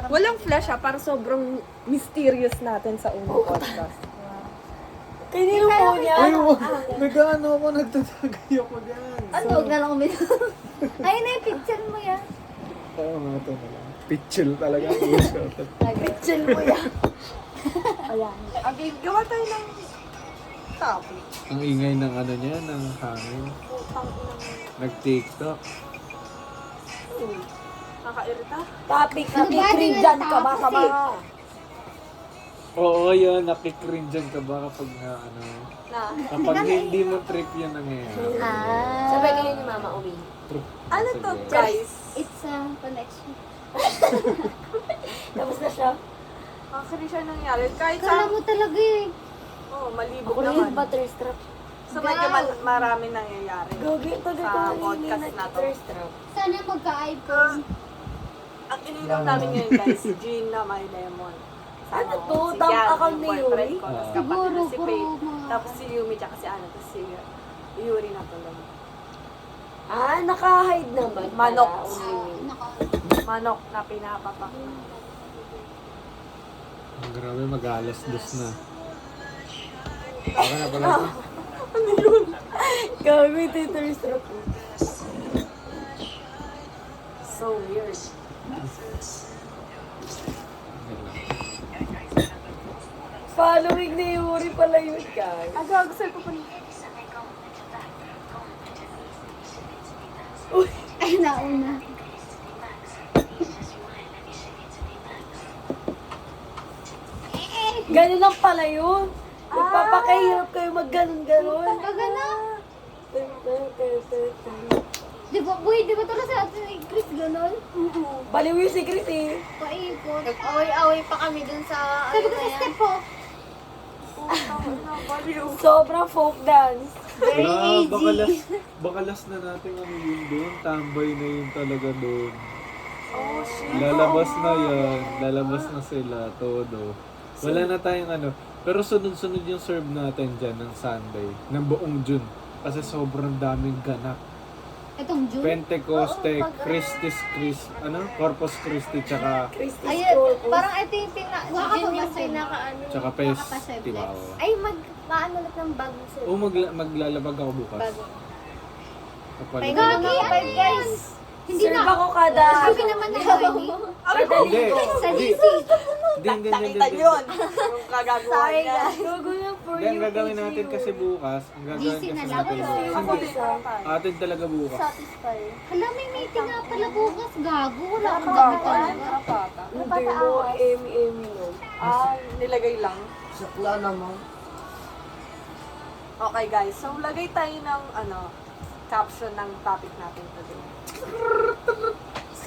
Walang flash para sobrang mysterious natin sa unang podcast. Kanino po niya? Ay, nag-ano ako, nagtatagay ako dyan. Ano, huwag na lang uminom. Ayun na yung picture mo yan. Oo nga, ito na lang. Pitchel talaga ang uso. Picture mo yan. Ayan. Okay, gawa tayo ng topic. Ang ingay ng ano niya, ng hangin. Putang inang Nag-tiktok. kakairita. Topic na kikrinjan ka ba sa mga? Oo, yun. Nakikrinjan ka ba kapag na ano? Na. Kapag hindi mo trip yun nangyayari. Sabay kayo ni Mama Umi. Trip. Ano to, Sige. guys? It's a connection. Tapos na siya. Actually siya nangyari. Kahit Kala sa... mo talaga eh. Oo, malibog Ako na naman. yung butterstrap. So medyo marami nangyayari. Gogi ito Sa podcast na to. butterstrap. Sana magka-iPhone. Ang ininom namin ngayon, guys, gin na may lemon. Ano to? Si Dump Yan, account yung ni boyfriend Yuri? ko. Tapos Siguro, kapatid na si puro Faith. mga- Tapos si Yumi, tsaka si Ana. Tapos si Yuri na tulog. Ah, naka-hide naman. Manok. pala, Umi. Manok na pinapapak. Ang grabe, mag-alas dos na. Okay na pala. Gabi, butterstrap. So weird. Following ni Yuri pala yun, guys. Agag, sir ko pa rin. Ay, nauna. Ganun lang pala yun. Nagpapakahirap kayo mag-ganon-ganon. Pagana. Di ba, boy, di ba ito sa atin ni Chris ganon? Baliw yung si Chris eh. Paikot. Away-away pa kami dun sa Sabi ko sa step po. Sobrang folk dance. Wala, baka last na natin ano yun doon. Tambay na yun talaga doon. Oh, shit. Lalabas na yan. Lalabas na sila. Todo. Wala na tayong ano. Pero sunod-sunod yung serve natin dyan ng Sunday. Ng buong June. Kasi sobrang daming ganap. Itong June. Pentecoste, Corpus Christi, tsaka Christy Ayun, Scorpus. parang ito yung Makakapag- yun yung pinaka-ano. tsaka festival. Ay, maano ulit ng bagong Oo, maglalabag ako bukas. Bago. Kapag Pahinga na mga five guys. Hindi Serve na. ako kada... Sabi naman ng Johnny. Hindi. Sa Hindi. DC. Hindi, ganyan, Nakita ganyan. yun. Yung kagagawa Sorry, niya. guys. Gogo na for Hindi, ang you. gagawin natin kasi bukas, ang gagawin GC kasi na lang. natin Ako bukas. din, parang tayo. Atin talaga bukas. Satisfy. Hala, may meeting nga pala bukas. Gago. Wala akong Baka, gamit talaga. nakapata. Hindi mo, Emi yun. Nilagay lang. Sakla naman. Okay guys, so lagay tayo ng caption ng topic natin today.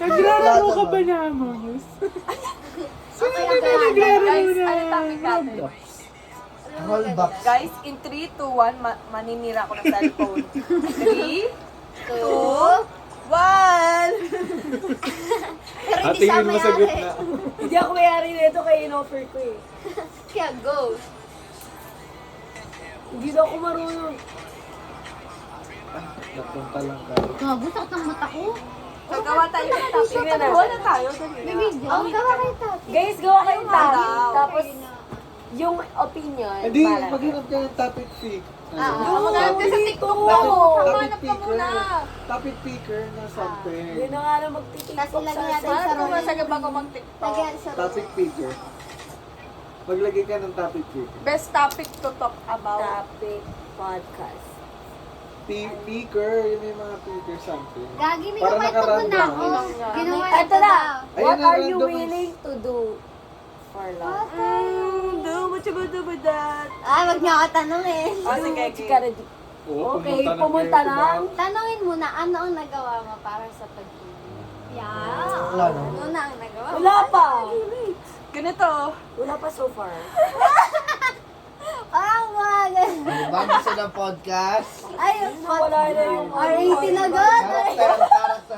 Naglaro ka ba na, Among? Okay, guys, ano topic natin? Rollback. Guys, in 3, 2, 1, maninira ko ng cellphone. 3, 2, 1! Pero hindi siya Atingin mo sa mayari. gitna. Hindi ako mayari nito kaya in-offer ko eh. Kaya go. Hindi na ako marunong. Napunta lang tayo. Gago, sakit ng mata ko. Gagawa tayo ng topic. Tingnan natin. Gawa na tayo. Dali May na. video. Oh, gawa kayo topic. Guys, gawa kayong topic. daw? Tapos, yung opinion. Hindi, para. maghanap ka ng topic pick. Maghanap ka sa TikTok Oo. daw. Topic Hanap ka picker. muna. Topic picker na something. Yun na nga na magtitiktok Tapos ilagay natin Hanap sa ka muna sa rolling. gaba ko mag-TikTok. Lagyan sa Topic picker. Maglagay ka ng topic picker. Best topic to talk about. Topic podcast. Picker, yun yung mga picker something. Gagi, may Para nakwento mo na nakarandom. ako. Ginawa Ito na. Ayun What na, are you random willing to do for love? Do what you gonna do with that? Ah, wag niyo ako tanongin. Oh, Do sige, what you sige. gotta do. Oo, Okay, ng pumunta kayo, ng... Tanongin muna, ano ang nagawa mo para sa pag-ibig? Yeah. Ano na ang nagawa mo? Wala pa. Ganito. Wala pa so far. Parang mga ganun. Bago sa ng podcast. Ay, Wala na yung... R80 na agad.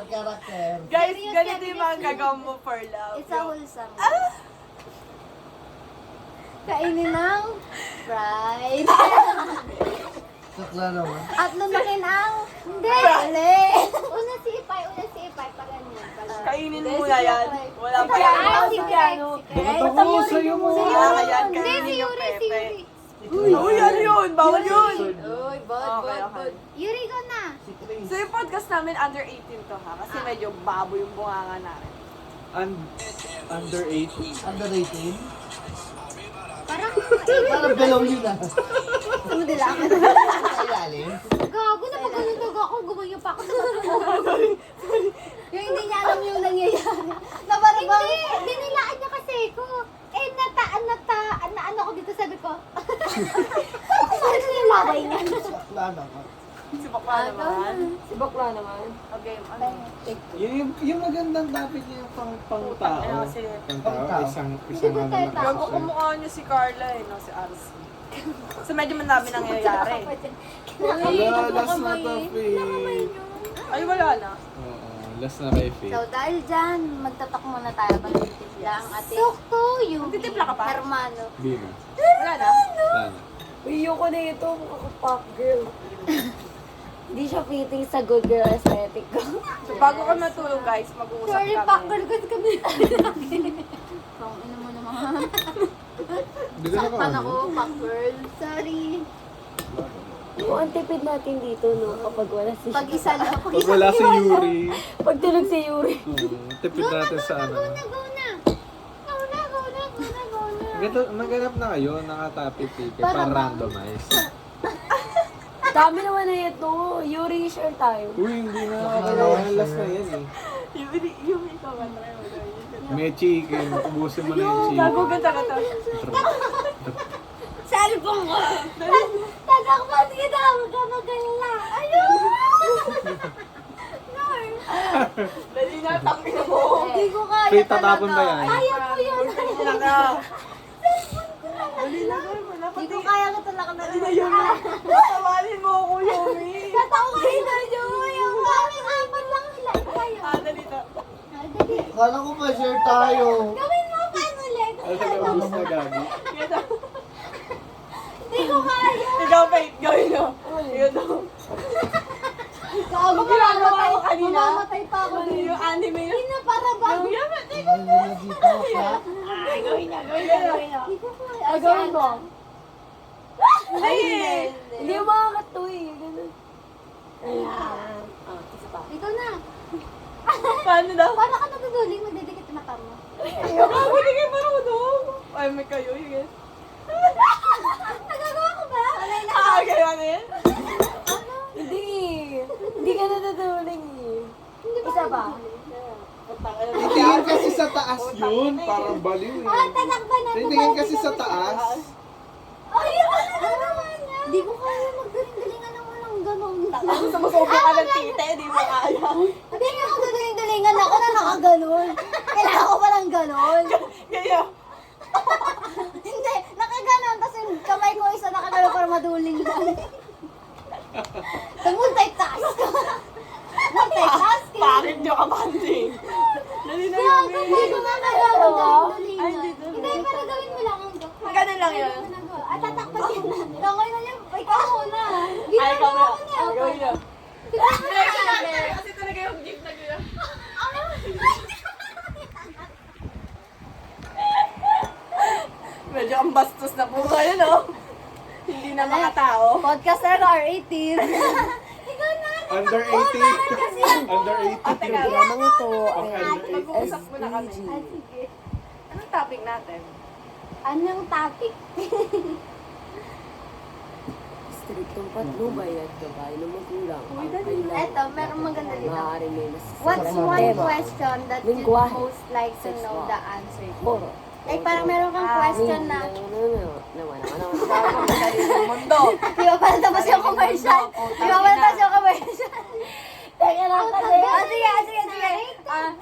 Character. Guys, ganito yung mga gagawin mo for love. It's a wholesome. Kainin ng fried. Sakla naman. At lumakin ang... Hindi. Uli. Una si Ipay. Pa ganyan. Kainin mo na yan. Wala pa Ay, yan. si ano. Bakit ako sa'yo mo? Ayan, Hindi, kainin si yung Yuri, si Pepe. Yuri. Uy, ano yun? Bawal yun! Uy, Okay, okay. Yuri ko na. So yung podcast namin under 18 to ha, kasi medyo babo yung bunganga namin. Under 8? Under 18? Parang below yun ah. sumudila ako. Sa ilalim? Gago na pagkaluntog ako, gumayo pa ako sa yung hindi niya alam yung nangyayari. Na parang hindi, dinilaan niya kasi ko. Eh, ano ko dito, sabi ko. Ano yung lagay niya? Sakla naman. Si Bakla naman. Si bakla naman. Okay, ano? Yung magandang topic niya pang tao. Ano kasi, Pang tao, isang Hindi ba tayo ano tao? gago lang. kumukha niyo si Carla eh, no? Si RC. So medyo madami nangyayari. Wala, last na to, Faye. Ay, wala na. Oo, last na kay Faye. So, dahil dyan, magtatak muna tayo. Magtitipla ang ating Sokto, yung Magtitipla ka pa? hermano. Di na. Wala na. Wala na. Uy, ko na ito. Pop girl. Hindi siya fitting sa good girl aesthetic ko. So bago kami matulog guys, mag-uusap Sorry, kami. pakbal kasi kami. Kung ino mo naman. Di ka Sakpan na ako, pakbal. Sorry. Yung antipid natin dito, no? Kapag wala si Pag-isa lang. Pag wala si Yuri, Pag tulog si Yuri. tipid natin sa ano. Go na. Go na. Maghanap na kayo, nakatapit-tipid, para randomize. Dami naman na ito. Yuri, share tayo. Uy, hindi na ako. Last na yan eh. Yung ikaw ka try mo May chicken, ubusin mo na yung chicken. Gago ganda ka to. Cellphone ko. Tatakpan kita. Huwag ka magalala. Ayun. Dali na, tangin mo. Hindi ko kaya Faye, tatapon ba yan? Kaya ko yan. Dali na ka. Dali na ka. Hindi ko kaya ka talaga na. Dali na yun na. Tawalin mo ako, Yumi. Tatawa ka rin na yun. Yung kaming apat lang nila. Kaya. Dali na. Dali. Kala ko pa share tayo. Gawin mo pa ulit. Ano ka ubus na gabi? Hindi ko kaya. Ikaw, Faith, gawin mo. Ikaw daw. Gago, Ginagawa ko kanina. Mamamatay pa ako Ano dito. yung anime yun? Hindi na para ba? Gawin mo na dito. Ha? Gawin na. Hindi ko kaya. Gawin mo. Ay! Hindi mo makakatuwi. Ganun. Ikaw na. Paano daw? Para ka natuduling, magdidikit na mata mo. Ako hindi kayo marunong. Ay, may kayo, yun. Nagagawa ko ba? Alay na. Kayo ano yan? Hindi. Hindi ka natutuling eh. Isa pa. Titingin kasi sa taas yun, parang baliw eh. Tatakban ako. Titingin kasi sa taas. Ay, ano naman niya? Hindi ko kaya magdaling-dalingan ng walang ganon. Sumusobra ka ng tite, di mo kaya. Hindi nga magdaling-dalingan ako na nakaganon. Kailangan ko palang ganon. Kaya, Hindi, nakaganon. Tapos yung kamay ko isa nakaganon para maduling lang. Multitask ka. Multitask ka. bakit nyo ka banding? Dali na Kaya yun. hindi ko nga kaya magdaling-dalingan. Ay, hindi doon. Hindi, pero gawin mo lang ang Ganun lang yun. At tatakpan ka na. Tangay na niya. Ikaw muna. Ay, ikaw na. Ginagawa ko na. Gawin na. Ginagawa Kasi talaga yung jeep na gano'n. Medyo ang bastos na po ngayon, oh. Hindi na makatao. Podcaster are 18. Ikaw na. Under 18. Under 18. Teka, Lamang ito Ang ay under 18. mag-uusap muna kami. Ah, sige. Anong topic natin? Anong topic? striktong patnubay at gabay ng magulang. Ang kailangan Eto, meron maganda dito. maaari may nasasama. What's one question that you Lingwahe. most like to know the answer to? Poro. Like parang meron kang question na, Naman. Mundo. di ba pala tapos yung commercial? Di ba pala tapos yung commercial? Teka lang kasi. Sige.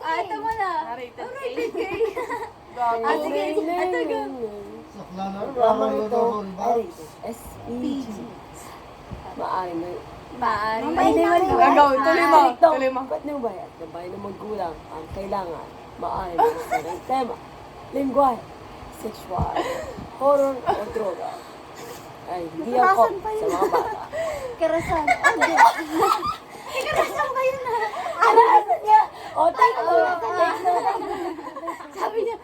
Ito mo na. Rated A. Gago. Sige, ito go. Sakla na. Lamang ito Ramon ay SPG. Maaari may Mamay na. Go, tuloy mo. Tuloy mo. patnubay at gabay ng magulang. Ang kailangan maaari may nasasama tema. Lingwahe, sexual, horror o droga. Ay, hindi ako Karasan pa sa yun. mga bata. Karasan. Oh, di. Karasan ba yun Karasan niya! O, take Oo, note. Sabi niya,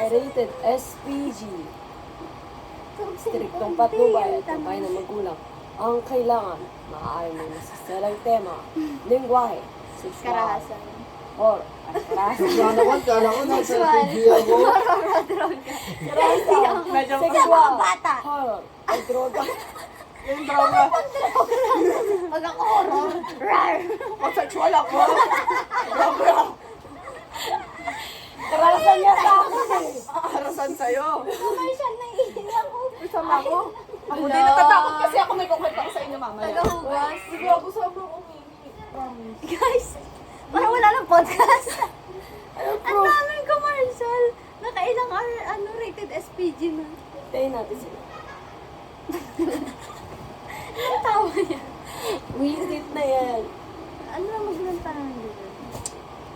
rated SPG. Striktong patnubay at gabay ng magulang ang kailangan. Maaari may nasiselang tema, lingwahe, sexual, Karahasan. or karahasan. Wala naman, kala ko nasa TV ako. Medyo Sexual, bata. horror, o droga. yung drama. Pag ako horror. Rar. Masexual ako. Drama. Karahasan niya sa akin eh. Arasan sa'yo. Commercial na iiyak ko. Isama ako. Ako din natatakot kasi ako may kukwento ko sa inyo mamaya. Tagahugas. Sige ako sobrang umiinit. Promise. Guys, parang wala ng podcast. Ang daming commercial. Nakailang rated SPG na. Tayo natin sila. Ang tawa niya. Wisit na yan. Ano na magandang tanong dito?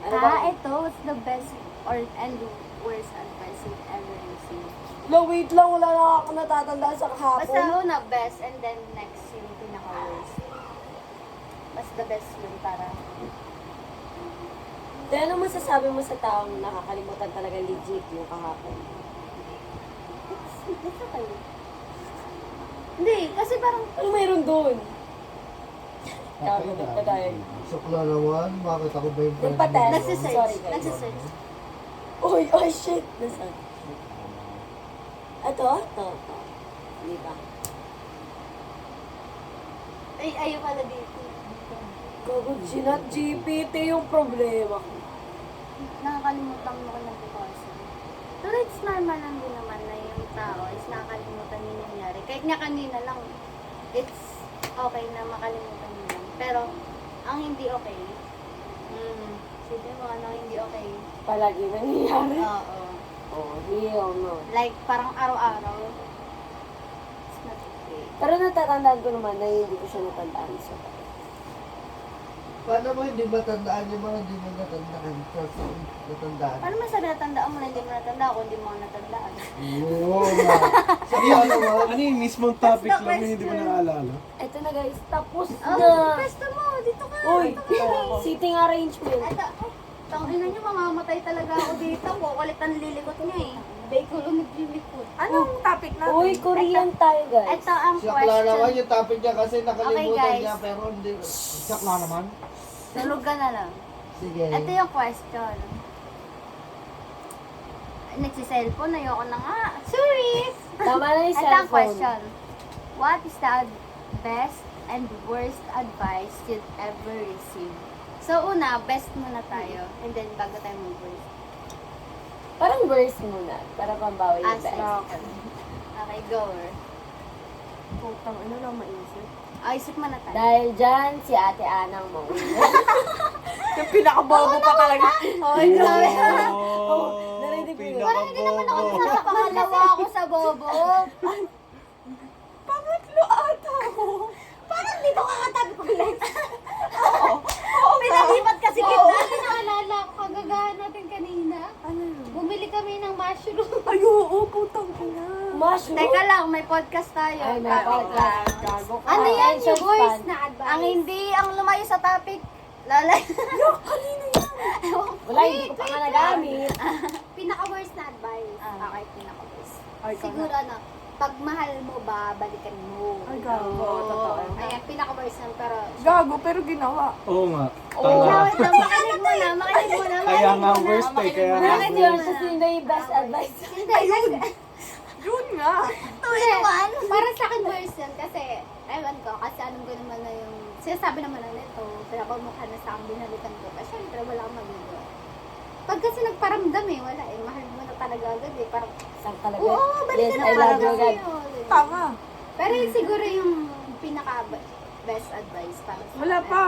Ano ba? Ito, what's the best and worst advice you've ever received? No, wait lang. Wala na ako natatandaan sa kahapon. Basta una, best, and then next, yung pinaka-worst. Basta the best yun para... Kaya ano masasabi mo sa taong nakakalimutan talaga legit yung kahapon? It's okay. Hindi, kasi parang... Ano mayroon doon? Okay Gago, na. nagpadayan. Sukla naman, bakit ako ba yung friend Nagpatel. mo? Nagsisearch. Sorry, guys. Nagsisearch. Uy, oh shit! Nasaan? Ito? Ito. Hindi ba? Ay, ayaw pala dito. Gago, sinat GPT yung problema ko. Nakakalimutan mo ko ng kasi. Pero it's normal lang din naman na yung tao is nakakalimutan yung nangyari. Kahit nga kanina lang, it's okay na makalimutan mo lang. Pero, ang hindi okay, sige mo, ano hindi okay? Palagi nangyayari. Oo. Oh, hell no. Like, parang araw-araw, it's not okay. Pero natatandaan ko naman na hindi ko siya natandaan. So, Paano mo hindi matandaan yung mga hindi mo natandaan? Kasi natandaan. Paano masabi natandaan mo na hindi mo natandaan kung hindi mo nga natandaan? Oo nga. Seryo naman. Ano yung mismong topic That's the lang yung hindi mo question. naalala? eto na guys, tapos Oh, na. pesto mo, dito ka, Uy, dito ka. seating arrangement. Ito, tangina niyo, mamamatay talaga ako dito. Kukulit ang lilikot niya eh. Bay ko lang naglilikot. Anong topic natin? Uy, Korean tayo guys. Ito ang Sakla naman question. yung topic niya kasi nakalimutan Okay, guys. niya pero hindi. Sakla naman. Tulog ka na lang. Sige. Ito yung question. Nagsiselfone, ayoko na nga. Sorry! Tama na yung Ito ang cellphone. question. What is the best and worst advice you've ever received? So una, best muna tayo. And then bago tayo mag-worst. Parang verse muna, para pambawi yung As best. Okay, go. Putang, ano lang maisip? Isip mo na tayo. Dahil dyan, si Ate Anang mauna. Yung pinakabobo pa talaga. Hoy, grabe. Narinig ko yun. Parang hindi naman ako pangalawa ako sa bobo. Pangatlo ata ako. Parang dito ka katabi ko, Lex. Pinalipat kasi kita. Ano naalala ko, kagagahan natin kanina. Ano yun? Bumili kami ng mushroom. Ay, oo, putang ina. Mushroom? Teka lang, may podcast tayo. Ay, may Topic podcast. lang. Gago ka. Ano yan, Attention yung worst span. na advice? Ang hindi, ang lumayo sa topic. Lalay. Kanina yan. Wala, hindi ko pa nga nagamit. Pinaka-worst na advice. Okay, pinaka-worst. Ay, Siguro ano, pag mahal mo ba, balikan mo. Ay, gago. Totoo. Ayan, pinaka-worst yan, pero... Gago, pero ginawa. Oo nga. Oh, Tama. wait lang, makinig muna, makinig muna, Kaya makinig nga muna. worst eh, kaya nga Bakit yun? Kasi yun na yung best advice. Ayun! Yun nga. Para sa akin worst yan kasi, ewan ko, kasi anong ko naman na yung, sinasabi naman na nito, pinapamukha na sa akin, binalikan ko. Kasi syempre, wala akong magagawa. Pag kasi nagparamdam eh, wala eh, mahal mo na talaga agad eh, parang, Saan talaga? oo, balikan Yes, na I love talaga you agad. sa'yo. Tama. Pero yun siguro yung pinaka-best advice para sa Wala akin. pa.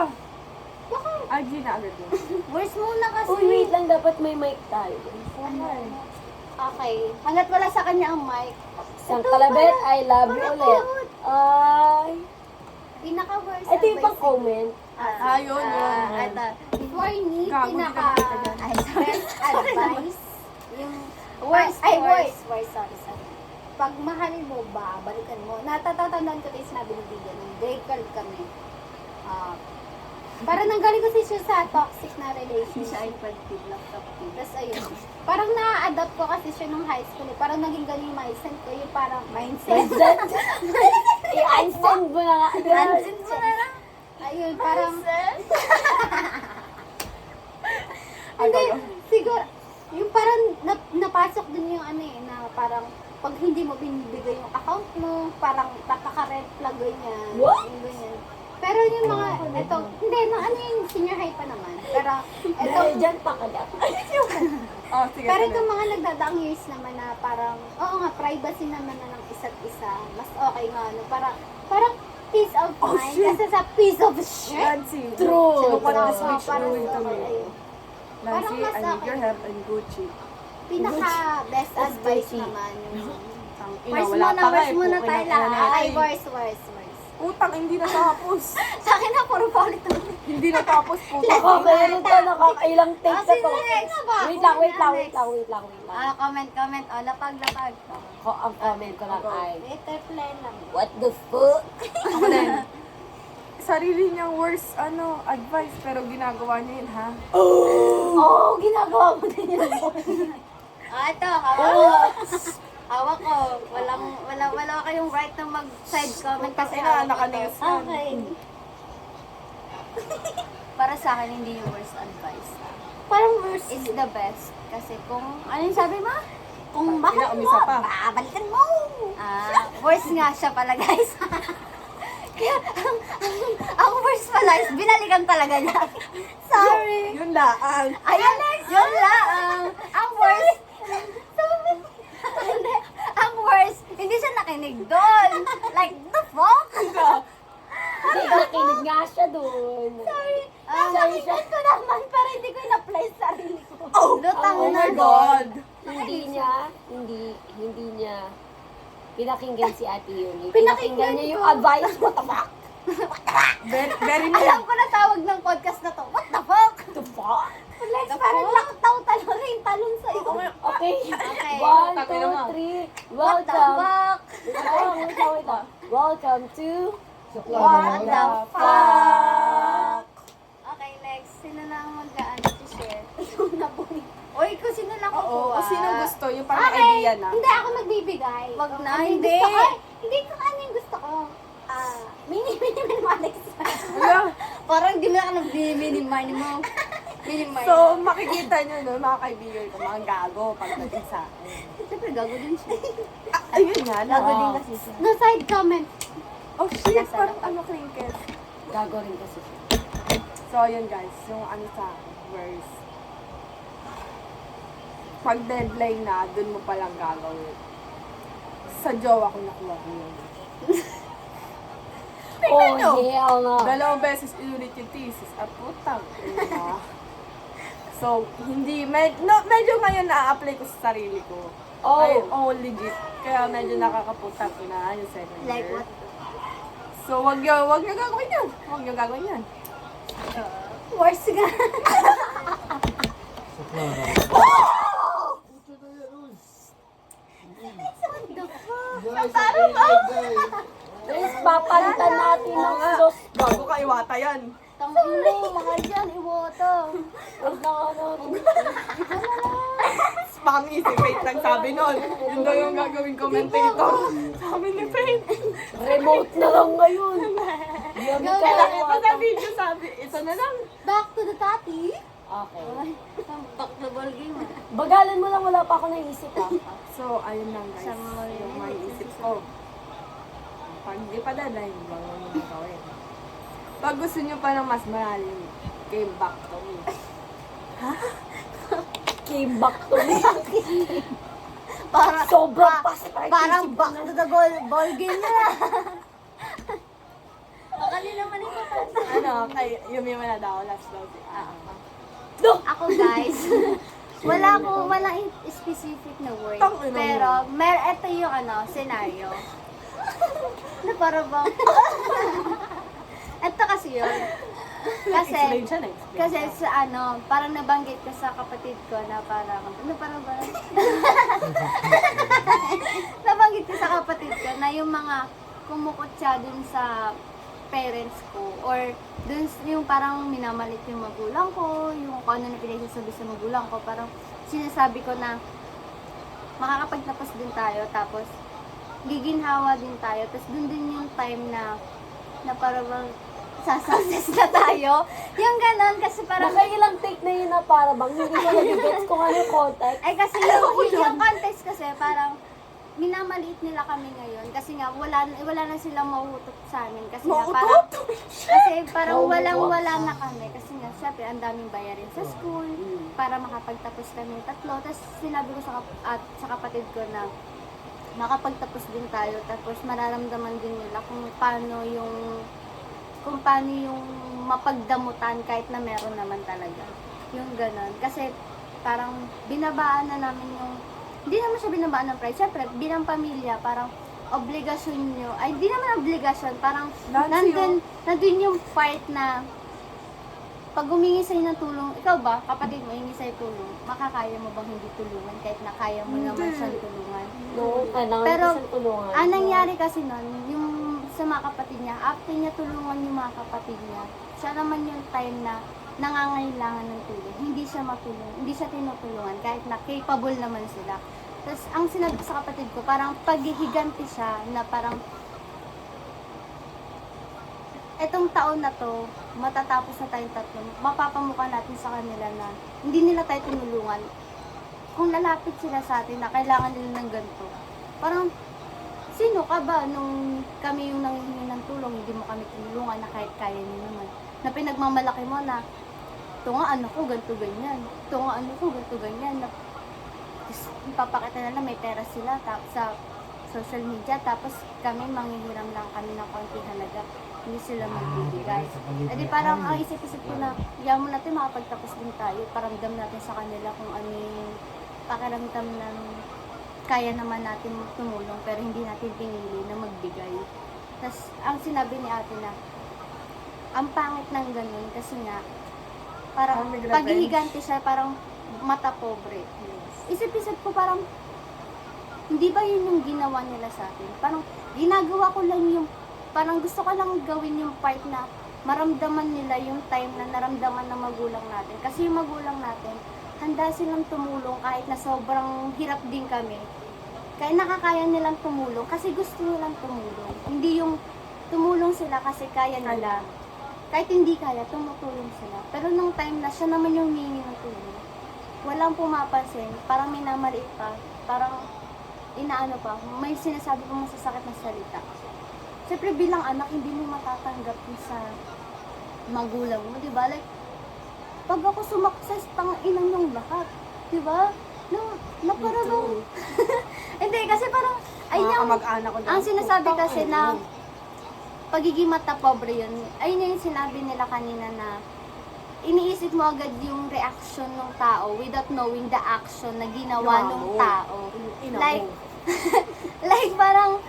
Bakit? Ay, na agad yun. Worst muna kasi. Uy, wait lang. Dapat may mic tayo. Ano? Okay. Hanggat wala sa kanya ang mic. Sang Ito, kalabet, para- I love you para ulit. cute. Ay. Pinaka-worst Ito yung pang comment. Yun. Ito. Before ni, Gago, hindi ka nakita dyan. best advice. Yung worst, sorry. Pag mahal mo ba, balikan mo. Natatandaan ko tayo sinabi ni Bigyan, nung grade 12 kami. Parang nanggaling kasi siya sa toxic na relationship. Siya ay pag-tip, laptop tip. Tapos ayun, parang na-adapt ko kasi siya nung high school. Parang naging galing yung mindset ko. Yung parang mindset. I-unsend mo na nga. Mindset mo na lang. Ayun, parang... Hindi, siguro, yung parang napasok dun yung ano eh, na parang pag hindi mo binibigay yung account mo, parang napaka-red flag ganyan. What? Yung ganyan. Pero yung mga, eto, hindi, no, ano yung senior high pa naman. Pero, eto, Dahil dyan pa ka na. Oh, sige. pero itong mga nagdadaang years naman na parang, oo nga, privacy naman na ng isa't isa. Mas okay nga, no? Parang peace of mind. Kasi sa piece of shit. Nancy. True. What Oo, this bitch parang doing to me? ayun. Nancy, Parang mas I need your okay. help and Gucci. Pinaka best advice Gucci. naman yung Ina, worst wala muna, pa nga worst eh, muna pukin tayo na lahat. natin. Ay, worst. Utang, hindi natapos. Sa akin na, puro paulit ulit. Hindi natapos, putang. Nakakailan to, nakakailang take na to. Sino next? Wait lang. Comment. Oh, lapag. Ang comment ko lang ay, Later plan lang. what the fuck? Ako din. Sarili niyang worst advice pero ginagawa niya yun, ha? Oo, ginagawa mo din yun. Ito, hawak ko. Hawak ko. Wala kayong right na mag-side comment kasi Kasi hawak ko to. naka-nails yan. Okay. Para sa akin, hindi yung worst advice. Parang worst It's the best. Kasi kung, ano yung sabi mo? Kung Pag bakit mo, inaumisa pa. babalikan mo. worst nga siya pala, guys. Kaya, ang worst pala is binalikan talaga niya. Sorry. Yun lang. Ayan, yun lang. Ang worst. Ang worst, hindi siya nakinig doon. Like, the fuck? Hindi, nakinig nga siya dun. Sorry. Nakinig ko naman, pero hindi ko in-apply sa sarili ko. Lutang na God. Hindi niya pinakinggan si Ate Yuni. Pinakinggan Pinakinggan niya yung ko. advice. What the fuck? Very Alam ko na tawag ng podcast na to. What the fuck? The fuck? Lex, parang laktaw talaga yung talon sa'yo. Okay. Okay. 1, Takin mo. 2, 3. What the Welcome. fuck? Wait lang. Welcome to What the fuck? Okay, next. Sino na ang mag-ano to share? Oy, kung sino lang Oo, kukuha. o sino gusto? Yung parang Okay, idea na. hindi ako magbibigay. Wag na, Ano yung hindi. gusto ko? Ay, hindi ko ano yung gusto ko. Minimal. Wala. Parang di na ka nag-minimal mo. Minimal. So, makikita nyo, no, mga kaibigan ko, mga gago pagdating sa akin. siyempre gago din siya. Ayun nga, gago din kasi siya. No side comment. Oh shit, parang clinker. Gago rin kasi siya. So, yun guys, yung sa worst. Pag deadline na, dun mo palang gagawin. Sa jowa ko nakuha ko yun. Oh, hell no. Dalawang beses inulit yung thesis at putang ina. So, hindi, medyo ngayon na-apply ko sa sarili ko. Oh. Ay, legit. Kaya medyo nakakaputang ina yung second year. Like what? So, wag niyo gagawin yan. Wag niyo gagawin yan. Worst nga. Guys, papalitan natin ng sauce. Bago ka iwata yan. Tangin mo, mahal yan, iwata. Wag na ano. Spam easy, wait lang sabi nun. Yun daw yung gagawing commentator. Sabi ni Faith. Remote na lang ngayon. Yummy ka Kaya lang. kita sa video sabi, ito na lang. Back to the topic. Okay. Back to ball game. Bagalan mo lang, wala pa ako naisip ah. So, ayun lang guys. Sa mga Yung may isip ko. Pag di pa deadline, bago mo na gawin. Pag gusto nyo pa ng mas malalim, came back to me. Came back to me. Para, Sobrang fast parang back to the ball game na. Bakali naman ito. Ano, kay Yumi mo na daw, last daw. Ako guys, walang specific na word. Tangina mo. Pero, ito yung scenario. Na para bang, ito kasi yun. Explain siya na, explain. Kasi sa parang nabanggit ko sa kapatid ko na parang, ba? Nabanggit ko sa kapatid ko na yung mga kumukutsa dun sa parents ko or dun yung parang minamalit yung magulang ko, yung kung ano na pinagsasabi sa magulang ko, parang sinasabi ko na makakapagtapos din tayo, tapos giginhawa din tayo, tapos dun din yung time na parang sasuccess na tayo. Yung ganon, kasi parang Nakailang take na yun na para bang hindi ko nag-gets kung ano yung contact. ay kasi yung context kasi parang minamaliit nila kami ngayon kasi nga wala na silang mauutot sa amin kasi nga parang walang-wala na kami kasi nga syempre ang daming bayarin sa school para makapagtapos kami tatlo. Tapos sinabi ko sa kapatid ko na makapagtapos din tayo, tapos mararamdaman din nila kung paano yung mapagdamutan kahit na meron naman talaga. Yung ganon. Kasi parang binabaan na namin yung, hindi naman siya binabaan ng pride. Siyempre, bilang pamilya, parang obligasyon nyo, ay hindi naman obligasyon, parang nandun yung part na pag humingi sa'yo ng tulong, ikaw ba, kapatid mo, hingi sa'yo tulong, makakaya mo bang hindi tulungan kahit na kaya mo naman siyang tulungan? No, kailangan Pero, ko siyang tulungan. ang nangyari kasi nun, yung sa mga kapatid niya, after niya tulungan yung mga kapatid niya, siya naman yung time na nangangailangan ng tulong. Hindi siya matulong, hindi siya tinutulungan kahit na capable naman sila. Tapos, ang sinabi ko sa kapatid ko, parang paghihiganti siya na parang etong taon na to, matatapos na tayong tatlo, mapapamukha natin sa kanila na hindi nila tayo tinulungan. Kung lalapit sila sa atin na kailangan nila ng ganito, parang sino ka ba nung kami yung nanghihingi ng tulong, hindi mo kami tinulungan na kahit kaya niyo naman. Na pinagmamalaki mo na, ito nga ano ko, ganito ganyan. Ito nga ano ko, ganito ganyan. Tapos ipapakita nila may pera sila sa social media, tapos kami manghihiram lang kami ng konti halaga. Hindi sila magbibigay. E di parang ang isip-isip ko na, yaman natin makapagtapos din tayo, paramdam natin sa kanila kung ano yung pakiramdam ng kaya naman natin tumulong pero hindi natin pinili na magbigay. Tapos ang sinabi ni ate na, ang pangit ng ganun kasi nga, parang paghihiganti siya, parang mata pobre. Isip-isip ko parang, hindi ba yun yung ginawa nila sa atin? Parang ginagawa ko lang yung, parang gusto ko lang gawin yung part na maramdaman nila yung time na naramdaman ng magulang natin. Kasi yung magulang natin, handa silang tumulong kahit na sobrang hirap din kami. Kaya nakakaya nilang tumulong kasi gusto nilang tumulong. Hindi yung tumulong sila kasi kaya nila. Kahit hindi kaya, tumutulong sila. Pero nung time na siya naman yung humingi ng tulong, walang pumapansin, parang minamaliit pa, parang inaano pa, may sinasabi pa masasakit na salita. Siyempre bilang anak, hindi mo matatanggap yun sa magulang mo, di ba? Like, pag ako sumakses, tang-inan yung lahat. Di ba? Na parang, hindi, kasi parang, ayun ang sinasabi kasi na, pagiging mata pobre yun, ayun yung sinabi nila kanina na, iniisip mo agad yung reaction ng tao without knowing the action na ginawa ng tao. Like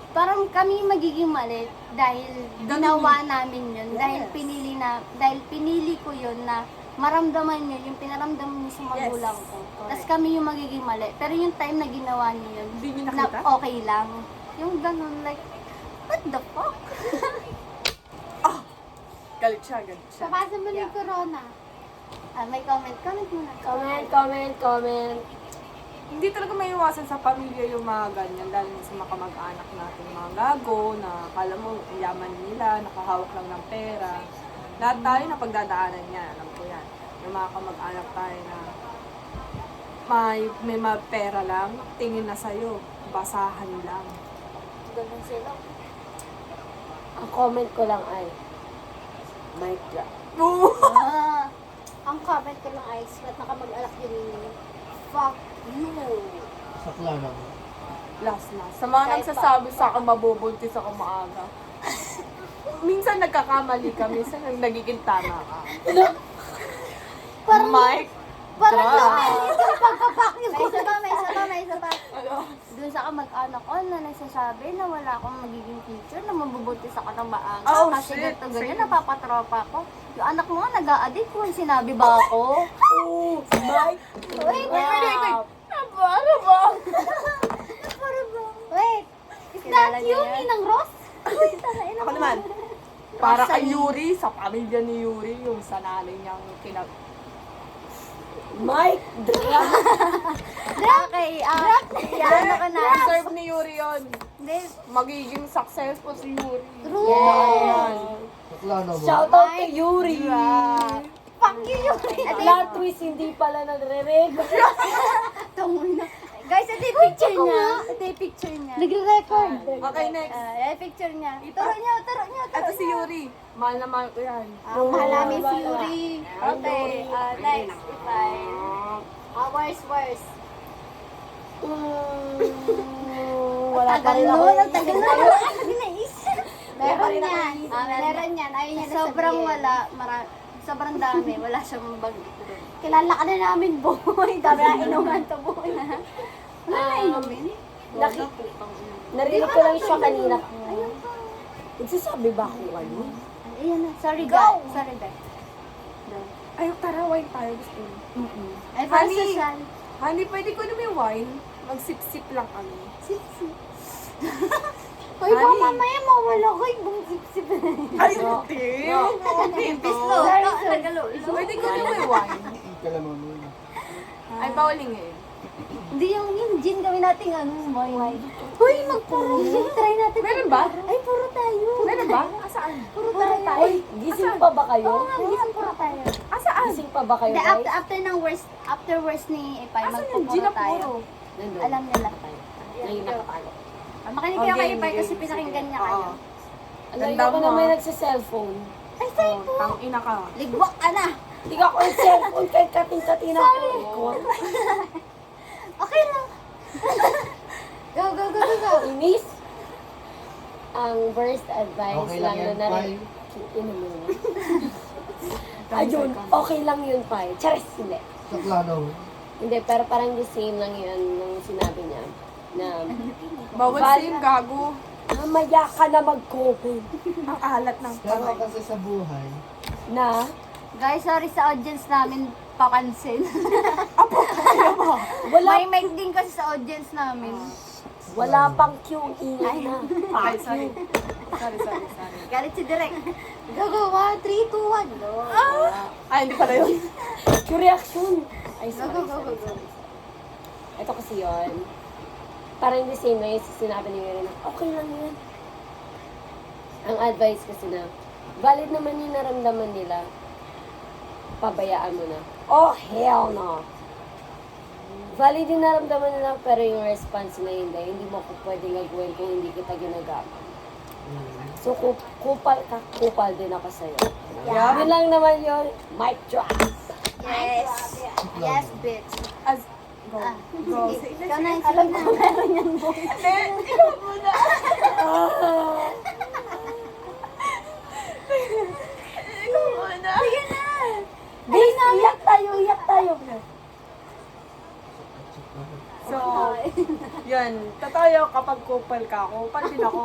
parang kami magiging mali dahil ginawa namin yun, dahil pinili ko yun na maramdaman yun, yung pinaramdaman niyo sa magulang ko. Tapos kami yung magiging mali. Pero yung time na ginawa niyo yun, na okay lang. Yung ganun, like, what the fuck? Galit siya. Papasa mo na yung corona. May comment muna. Comment. Hindi talaga may iwasan sa pamilya yung mga ganyan, dahil sa mga kamag-anak natin, mga gago, na kala mo, yaman nila, nakahawak lang ng pera. Lahat tayo na pagdadaanan niya, alam ko yan. Yung mga kamag-anak tayo na may mga pera lang, tingin na sa'yo, basahan lang. Ganun sila. Ang comment ko lang ay, mic drop. Ang comment ko lang ay, ba't nakamag-alak yun? Fuck you. Sakla na mo. Last. Sa mga nagsasabi sa akin, mabubuntis ako maaga. Minsan nagkakamali ka, minsan nagiging tama ka. Parang, Mike, parang drop. lumilit yung pagkapak yung may isa pa. Doon sa kamag-anak ko na nagsasabi na wala akong magiging teacher, na mabubuntis ako ng maaga. Oh, kasi shit. ganito ganyan, napapatropa ko. Yung anak mo nga nag-a-addict kung sinabi ba ako? Mike. Wait, Ano ba? wait. Is that you, Ninang Ross? Ako naman. Para kay Yuri, sa pamilya ni Yuri, yung sa nanay niyang Mike, drop. Okay, ano ka na? Serve ni Yuri yun. Hindi. Magiging successful si Yuri. True. Bakla naman. Shout out to Yuri. Fuck you, Yuri. Plot twist, hindi pala nagre-record. Tungoy na. Guys, ito yung picture niya. Ito yung picture niya. Nagre-record. Okay, next. Yung picture niya. Turo niyo. Ito si Yuri. Mahal na mahal ko yan. Mahal namin si Yuri. Okay, next. Ipay. Worst. Wala pa rin ako. Ang tagal nun. Meron yan. Meron yan. Ayun yan. Sobrang wala. Sobrang dami. Wala siyang bag. Kilala ka na namin, boy. Dami na inuman to, boy. Wala na inumin. Narinig ko lang siya kanina. Nagsasabi ba ako ano? Ayan na. Sorry, guys. Sorry, guys. Ay, tara, wine tayo. Gusto mo. Ay, para Honey. social. Honey, pwede ko na may wine? Magsip-sip lang kami. Hoy, baka mamaya mawala ko yung sip-sip. Ay, hindi. Pimpis lo. Nagalo. Pwede ko na may wine. Kalaman mo. Ay, bawaling eh. Hindi yung gin gawin natin wine. Hoy, magpuro gin. Try natin. Meron ba? Ay, puro tayo. Meron ba? Asaan? Puro tayo. Uy, gising pa ba kayo? Oo nga, gising puro tayo. Asaan? Gising pa ba kayo, Hindi, guys? after worst ni Ipay, Asan yung magpupuro gin na tayo. puro? Nandun. Alam nila. Ngayon nakapalo. Makinig kayo kay Ipay game. kasi pinakinggan niya Sige. kayo. Oo. Alam Ganda ko mo, na may ah. nagsa-cellphone. Ay, sorry po. Tang-ina ka. Ligwak ka na. Hindi ka ko yung cellphone kahit kating-katina ko. Okay lang. Go. Inis. Ang worst advice Okay lang yan, na Pai. Ayun, okay lang yun, Pai. Charis, hindi. Bakla naman. Hindi, pero parang the same lang yun nung sinabi niya. Na, Bawal Val- sim, gago. mamaya ka na mag-copy. Ang alat ng Pero pangay. kasi sa buhay, Na, Guys, sorry sa audience namin papansin. wala, May mic din kasi sa audience namin. wala pang Q, ingay na. Ay, sorry. Sorry. Galit si Direk. Go. 1, 3, 2, 1. Go. Ay, hindi pala yun. Q reaction. Ay, Go. sorry. Ito kasi yun. Parang the same na yung sinabi niyo rin na, okay lang yun. Ang advice kasi na, valid naman yung naramdaman nila, pabayaan mo na. Oh, hell no! Valid yung naramdaman nila, pero yung response na hindi mo ko pwedeng gagawin kung hindi kita ginagamit. So, kupal din ako sa'yo. Yeah. Yun lang naman yun, mic drop. Yes, bitch. As, go. Go. Ikaw na, alam ko meron yan, boy. Ikaw muna. Ikaw muna. Sige na. Guys, iyak tayo. So, yan. Tatayo kapag kupal ka, kupal din ako.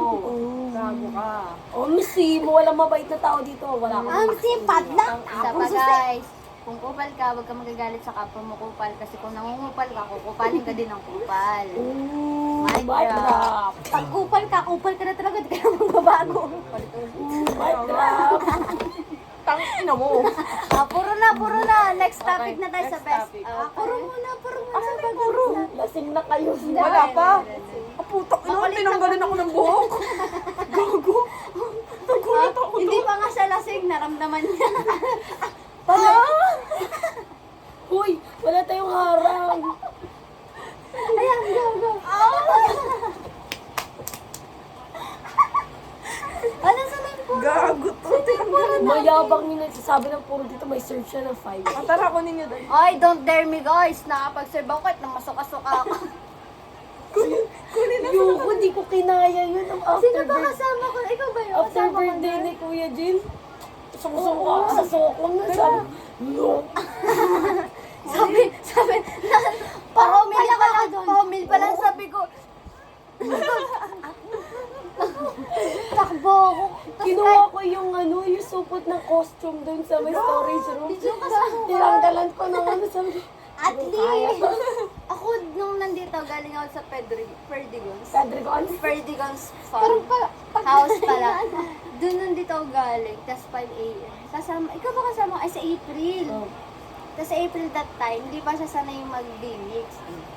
Gago ka. Oh, missy mo, walang mabait na tao dito. Wala akong Sipad lang. Isa pa, guys. Kung kupal ka, huwag ka magagalit sa kapwa mo kupal. Kasi kung nangungupal ka, kukupalin ka din ng kupal. mic drop. Pag kupal ka na talaga, di ka na magbabago. Mic drop. Tangina mo. Puro na. Next topic na tayo sa next best. topic. Puro muna. Asan na yung puro? Lasing na kayo. Wala pa. Putak ina, tinanggalin ako ng buhok. Gago. Nagulat ako Hindi to. pa nga siya lasing, naramdaman niya. Hoy, wala tayong harang. Ayan, go. Ano sa name po? Gago to. Mayabang yung nagsasabi ng puro dito, may search siya ng 5. Ah, tara, kunin niyo doon. Ay, don't dare me guys. Nakapag-serve ako kahit nang masuka-suka ako. Ayoko, di ko kinaya yun. Ang Sino after ba kasama ko? Ikaw ba yun? After Kasama ko birthday na? ni Kuya Jin, sumusuka ako sa sokong na sabi, no. Sabi, pahomil ka lang. Pahomil pa lang sabi ko. Takbo ako. Kinuha ko yung yung supot ng costume doon sa may storage room. Tinanggalan ko ng sabi ko, At least, ako nung nandito galing ako sa Perdigons. Pedregons? Perdigons Farm. House pala. Doon nandito ako galing. Tapos 5 a.m. Kasama, ikaw ba kasama? Ay, sa April. Oh. Tapos sa April that time, hindi pa siya sanay mag-remix.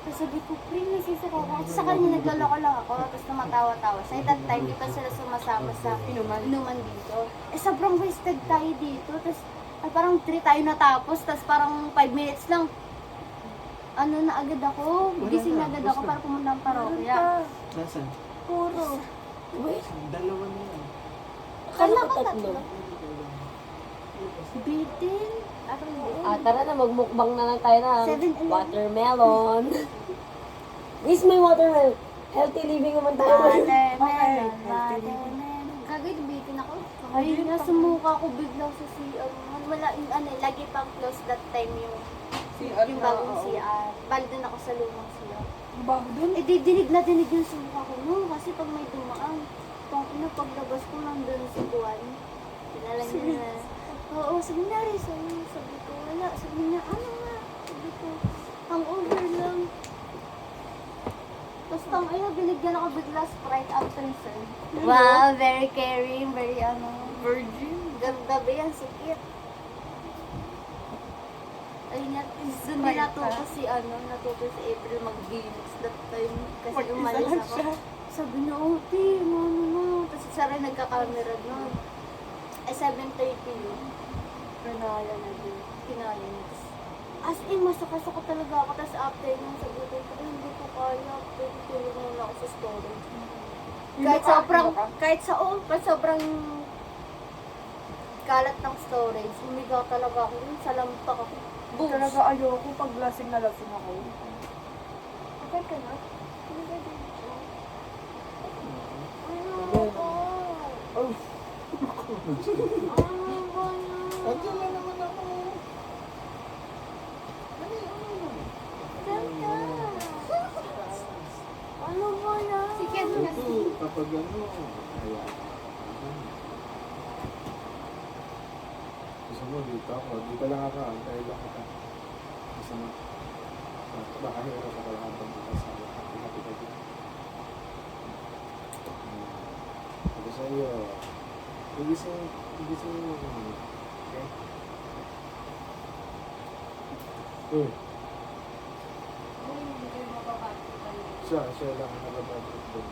Tapos sabi ko, pre, nagsisa ko. Kasi sa kanya naglalako lang ako. Tapos tumatawa-tawa siya. That time, di pa sila sumasama sa inuman dito. Eh, sobrang wasted tayo dito. Tapos, ay, parang 3 tayo natapos. Tapos parang 5 minutes lang. Ano na agad ako. Gising na agad ako para pumunta ng parokya. Nasaan? Puro. Wait, Dalawa na yan. akala ko tatlo. Bitin. Tara na, magmukbang na lang tayo ng 7-Eleven. watermelon. Is may watermelon. Healthy living naman tayo. Kagay, bitin ako. Ay, nasumuka ako bigla sa CR. Wala, lagi pang close that time yung bagong CR. Bali din ako sa lumang CR. Bago dun. Eh, dinig na dinig yung sumuka ko no, kasi pag may dumaan, paglabas ko nandun si Juan. Pinalang niya na, oo, sabi na rin sa'yo. Sabi ko, wala. Sabi niya, ano nga? Sabi ko, ang over lang. Tapos binigyan ako bigla Sprite after sir. Wow, very caring, very Virgin. gabi yan, sikip. Ayun nga, doon din natuto si April mag-games that time. Kasi umalis ako. Sabi niya, oh, te, ano. Tapos isa rin nagka-camera nun. Ay, 7:30 yun. Kinaya na din. Kinaya niya. As in, masakasaka talaga ako. Tapos after nung sabi ko, ay, hindi ko kaya. Pero tulog muna ako sa storage. Kahit sobrang kalat ng storage, humiga talaga ako. Sa lampak ako. Boost. Talaga ayoko pag lasing na lasing ako. Okay ka na? Andiyan na naman ako. Ano ba yan? Sige, Ito, kapag ano, kaya. Gusto mo dito ako, dito lang ako, antay lang kita. Gusto mo, baka hirap ako lang habang dito sa kapit-kapit dito. Ito sa iyo. Hindi sa okay? Uy. Siya lang ang nakabagot doon.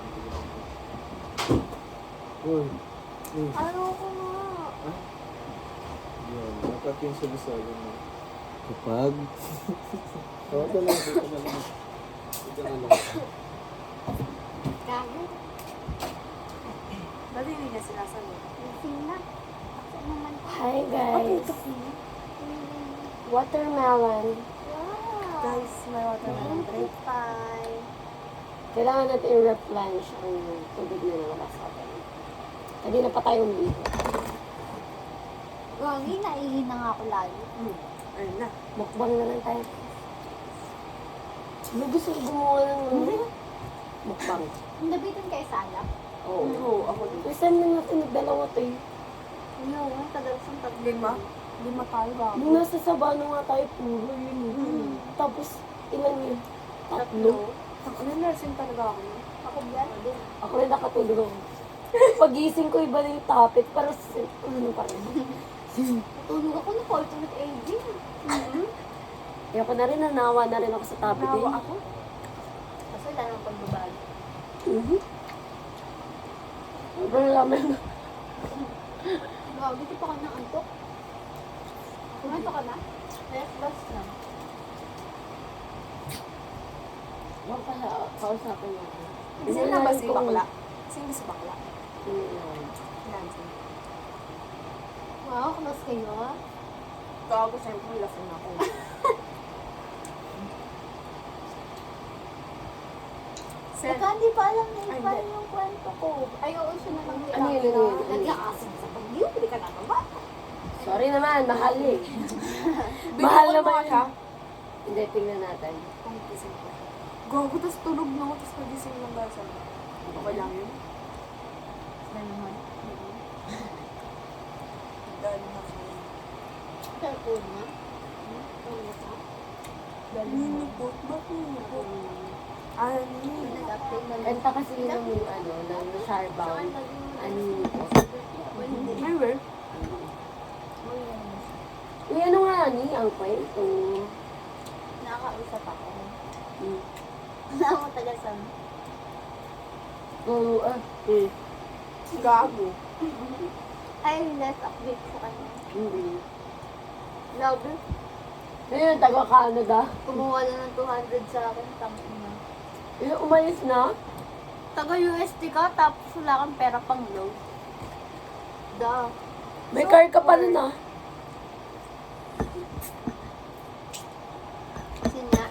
Uy. Uy. Ayoko nga. Ha? Yun, dapat yung solusyon mo. Kapag? Dito na lang. Gago. Dali hindi niya sinasabi. Gising na. Ako naman. Hi guys. Watermelon. Wow. Guys, may watermelon Thank break. you, Pai. Kailangan natin i-replenish ang tubig na nawala sa atin. Kanina pa tayo umiihi. Gagi, naihi na nga ako lalo. Ayun na. Mukbang na lang tayo. May gusto ko gumawa ng mukbang. Nabitin kayo sa alak? Oo. Oo, ako din. Kasi na natin nagdalawa tayo. No, kadalasang tatlo. 5? 5 tayo ba? Nung nasa Sabano nga tayo, puro yun. Tapos, ilan yun? Tatlo. Ano, nursing talaga ako. Ako yan din. Ako rin nakatulog ako. Pagising ko, iba na yung topic. Pero, ano pa rin. Tulog ako na alternate aging. Kaya ako na rin, nanawa na rin ako sa topic. Nawa ako. Kasi wala nang pagbabago. Sobrang laman na. Gagi, di pa ka na antok. Kumanto ka na? Yes, bus na. Huwag pala, kausapin mo. Kasi na ba si bakla? Sino si bakla? Hmm. Nancy. Wow, kamas kayo. Gago, siyempre lasing ako. Saka hindi pa alam na Ay, iba hindi. yung kwento ko. Ayaw siya na lang Ano yun? Nag-aasin sa bagyo, hindi ka nakaba. Sorry naman, mahal eh. Mahal naman naman siya. Hindi, tingnan natin. Kung gising ko. Gago, tas tulog na ako, tas pagising lang dahil sa okay lang yun. Ano naman? Dahil na sa Cellphone na? Ano ka? Linipot, ba't linipot? Ay, Benta kasi yun ng Charbound. Ano yun po? Anyway, Uy, ano nga ni? Ang kwento. Nakakausap ako. Hmm. Wala mo taga-san. Oo, gago. Ay, less update sa kanya. Love. Ayun, taga-Canada. Kumuha na ng 200 sa akin. Tangina. Ayun, umalis na. Taga-USD ka, tapos wala kang pera pang low. Da. May car ka pa nun ah. Kasi nga,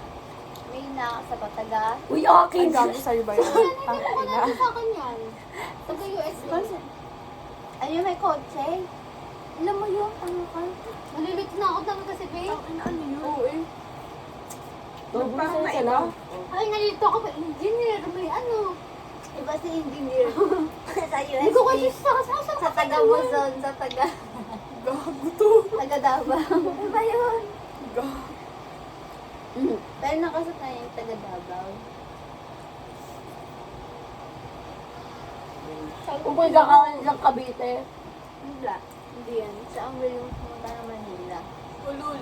may nakasaba taga. Uy, akin. Ay, gago sa'yo ba yun? Tangina. Ano sa akin yan? Taga-USD. Ayun, may kotse. Alam mo yun, tanga ka. Malilito na ako tanga kasi, babe. Ano yun? Oo eh. Tubo Parang sa'yo naiba. lang. Ay, nalilito ako pa. Engineer, may ano. Iba si engineer. sa USD. Hindi ko kasi Sa taga Luzon, sa taga. Gago to. Taga Davao. Iba yun. Gago. Pero nakasot na yung taga Davao. Upoy ka ka ng Cavite. Wala. Hindi yan. Siya ang willing pumunta ng Manila. Ulul.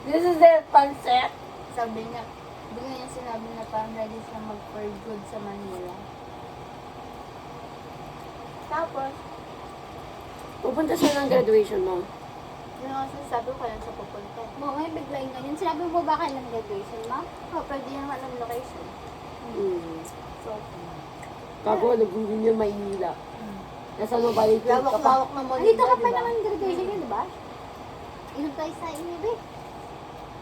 This is their concept. Sabi niya, bigla niya sinabi na parang ready siya mag-for good sa Manila. Tapos, Pupunta siya ng graduation mo. yun ang sabi ko kailan siya pupunta. mo, may biglayin ganyan. Sinabi mo ba kailan graduation mo? Oh, pwede naman ang location. So, Kago, nagugin niya Maynila. Nasa Novaliches ka pa. lawak-lawak na Manila, Andito ka pa diba? naman graduation yun, di ba? Inom tayo sa inyo, be.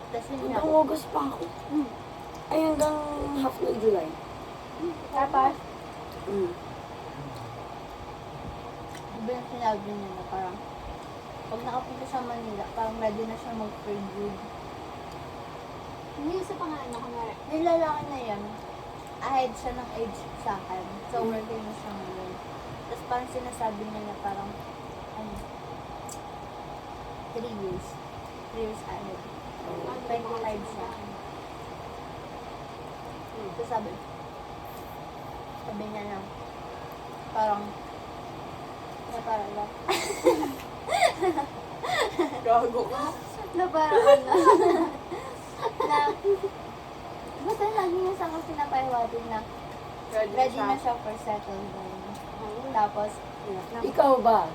Tapos yun nga. Hanggang August pa ako. Ay, hanggang half ng July. Tapos, Mm. iba yung sinabi niya na parang, pag nakapunta sa Manila, parang ready na siya mag-for good. Hindi yung sa pangalan ko na. Yung lalaki na yan, ahead siya ng age sa akin. So, working na siya ngayon. Tapos parang sinasabi niya na parang, 3 years. 3 years ahead. 25 siya. Tapos sabi niya na, parang, na parang lang, Gago ka. na parang ano, na, basta lagi niya sa akin pinapahiwatig na, ready na siya for settle down. Tapos, Ikaw ba?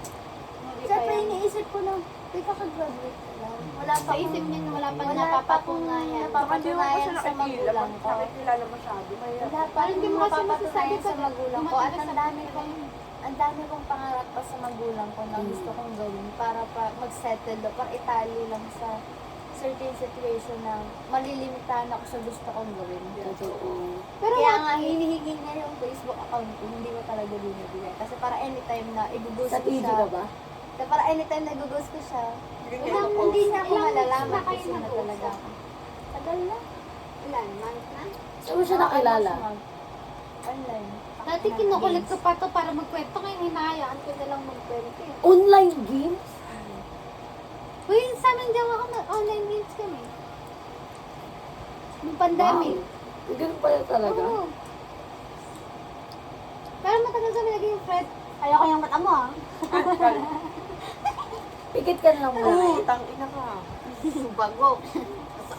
siyempre iniisip ko na, kakagraduate ko lang. Wala pa Sa isip niya na wala pa napapatunayan. Hindi mo kasi Napapatunayan sa nakikila. magulang ko. Nakikilala masyado. Mahirap. Wala pa Parang rin hindi mo kasi napapatunayan masasabi sa pa- magulang ko. At ang dami kong pangarap pa sa magulang ko na gusto kong gawin para pa mag-settle, para itali lang sa certain situation na malilimitahan ako sa gusto kong gawin. Totoo. Pero Kaya nga, hinihingi niya yung Facebook account ko, hindi ko talaga binibigay. Kasi para anytime na i-ghost Sa ko TV siya. ka ba? Kasi para anytime na i-ghost ko siya, Hindi hindi niya ako Ilang malalaman months na kayo kasi na nag-usap? talaga ako. Tagal na. Ilan? Month na? Saan mo siya nakilala? Online. Dati kinukulit ko pa to para magkwento. Ngayon hinahayaan ko na lang magkwento. eh. Online games? Uy, sa amin daw ako online games kami. Nung pandemic. Wow. Ganun pala talaga. Oo. Pero matagal kami naging friend. Ayoko yung mata mo ah. Pikit ka na lang muna. Oo, tangina ka. Bago.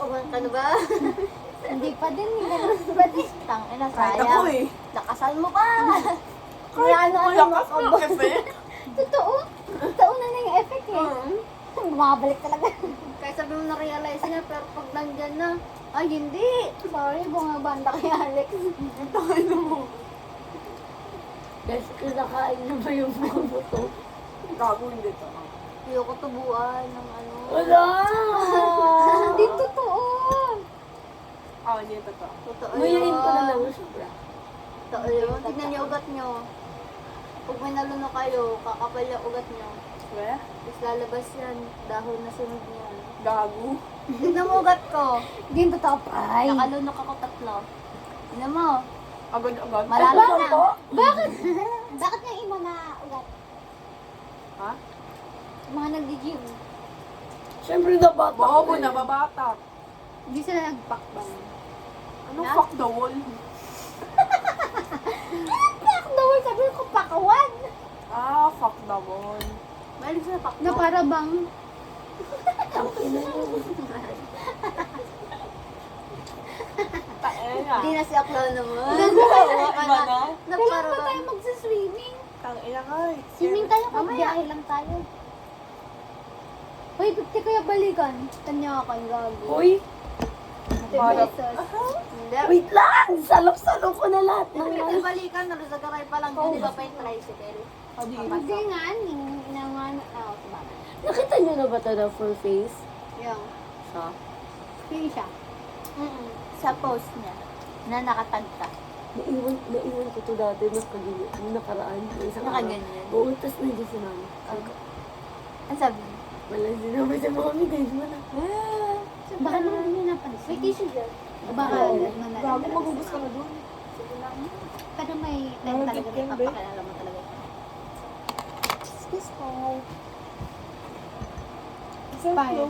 Uwan ka na ba? Hindi pa din. Ganun pa din. Tangina, Kahit ako sayang. eh. Nakasal mo pa. Kahit Ano, malakas mo kasi. Totoo. Totoo na yung effect eh. Bumabalik talaga. Kaya sabi mo na-realize niya, pero pag nandyan na, ay hindi. Sorry, bumabanda kay Alex. Tangina mo. Guys, kinakain na ba yung mga buto? Gago hindi to. Ayoko tubuan ng ano. Wala! Hindi totoo. Ah, hindi to. Totoo Nguyain ko na lang sobra. Totoo yun. Tignan niyo ugat niyo. Pag may naluno kayo, kakapal yung ugat niyo. Weh? Tapos lalabas yan. Dahon na sunod niyan. Gago. Tignan mo ugat ko. Hindi yung totoo pa. Nakalunok ako 3. Tignan mo. Agad-agad. Malalo na. Bakit? Bakit nga imo na ugat? Ha? Yung mga nag-gym. Siyempre na bata. Bobo na, babatak. Hindi sila nagpakbang. Anong fuck the wall? Fuck the wall, sabi ko pakawan. Ah, fuck the wall. Malig sa pakwan. Na para bang, Tangina. Hindi na si Akla naman. Iba na? Na kailan para ba bang... tayo magsiswimming? Tangina ka eh. Swimming tayo, kabiyahe lang tayo. Hoy, 50 kaya balikan. Kanya ka, gago. Uy, 50 pesos. Hindi. wait lang! Salok-salok ko na lahat ng Hindi balikan, nalusagaray pa lang. Hindi ba pa yung tricycle? Hindi nga, inaman. Ah, sabagay. Nakita niyo na ba ito na full face? Yung. Siya? Pili siya. Sa post niya. Na nakatagta. Naiwan ko to dati nung nakaraan. Yung isang araw. Nakaganyan. Oo, tas nandiyan si mami. Sabi ko, Ang sabi niya? wala sinabi sa mami, guys mo na. Baka naman hindi niya napansin. May tissue dyan. Baka Oo. manala. Gago, magubos ka na doon. Pero may time talaga na ipapakilala mo talaga. Excuse mo. Bye.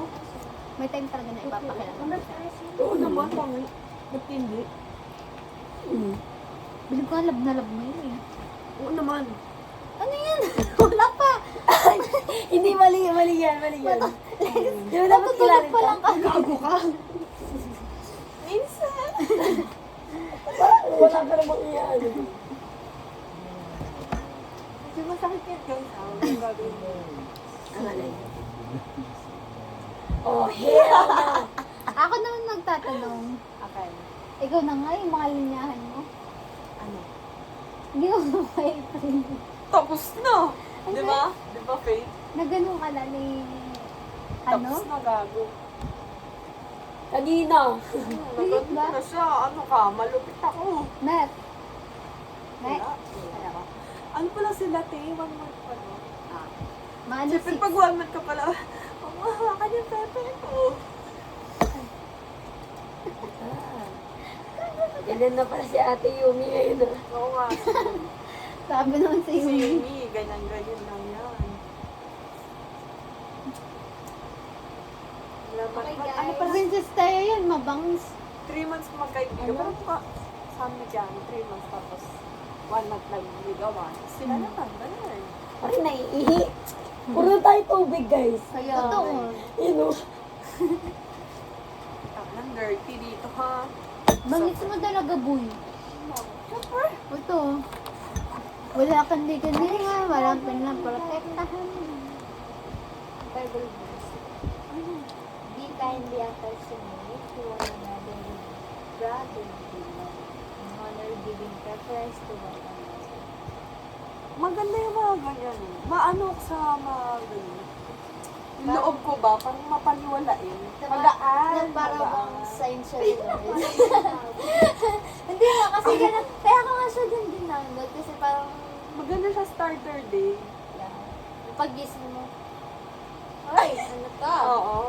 May time talaga na ipapakilala mo. Oo naman, pangit. Ba't hindi? Bilig ko lab na lab mo yun eh. Oo naman. Ano yan? Wala pa. Hindi, mali yan. Di ba dapat kilala pa lang ka? Gago ka. Minsan. Wala ka namang iyan. Di ba sakit yan guys? Ang gagawin mo. Ang alay. Oh, hell no! Ako naman magtatanong. Okay. Ikaw na nga yung mga linyahan mo. Ano? Hindi ko makaipin. Tapos na! Di ba? Di ba, Faith? Na ganun ka na ni... Ano? Tapos na, gago. Kanina. Pilit Naganda ba? na siya. Ano ka? Malupit ako. Net. Net. Wala. Ano pala sila, te? 1 month pa, no? Maano Siyempre, pag 1 month ka pala, hawakan yung pepe ko. Ganyan na pala si Ate Yumi ngayon. Oo nga. Sabi naman sa Si iyo. Amy, ganyan-ganyan lang yan. Laman. Okay, Ano guys. pala? Princess tayo yan, mabangs. 3 months magkaibigan. Pero mukha, saan na dyan? 3 months tapos 1 month lang ligawan. Sila naman, ganyan. Ay, naiihi. Puro tayo tubig, guys. Kaya, Totoo. You know. Ang dirty dito, ha? Bangis mo talaga, boy. Siyempre. Ito. Wala kang liga-liga, walang pinaprotektahan. Bible verse. Be kindly affectionate to one another with brotherly love, and honor giving preference to one another. Maganda yung mga ganyan. Maano ko sa mga ganyan. Yung loob ko ba, parang mapaniwalain. Magaan. Para magaan. bang sign siya ni Lord. Hindi nga, kasi ganun. Kaya ko nga siya din dinanggod. Kasi parang, Maganda siya starter day. yeah. Pag-gising mo, ay, ano ka? Oo.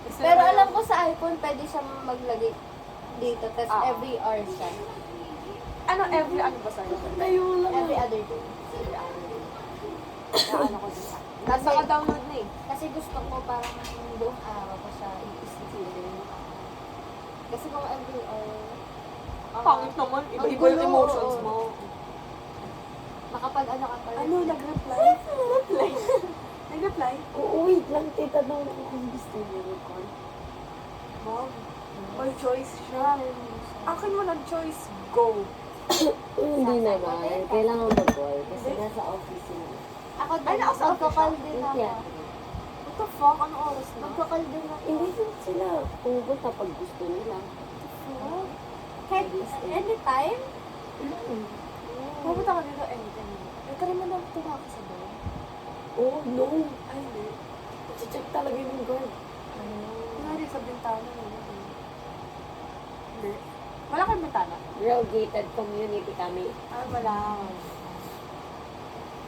Kasi Pero naman- alam ko sa iPhone, pwede siyang maglagay dito. Tapos Oo. every hour siya. Ano, every ano ba sa'yo? Tayo lang. Every other day. Na ano ko dito. Nasa ka-download na eh. Kasi gusto ko parang buong araw ko siya i-isipin. Kasi kung every hour, Pangit naman. Iba-iba ang yung gulo, emotions oo. mo. makapag ano ka pa rin. Ano, nag-reply? Nag-reply? Nag-reply? Oo, wait lang. Titanong ko kung gusto niyo ng call. Wow. May choice siya. Akin walang choice. Go. Hindi naman. Kailangan mag-call. Kasi nasa office yun. Ako Ay, din, nasa magkakal din Yung ako. theater. What the fuck? Ano oras na? Magkakal din ako. Hindi sila pupunta pag gusto nila. Kahit anytime? Pupunta ka dito anytime. Eh, kaya mo lang tumaka sa doon. Oh, no. Ay, hindi. Check talaga yung guard. Kunwari sa bintana. Hindi. Wala kang bintana? Real gated community kami. Ah, wala.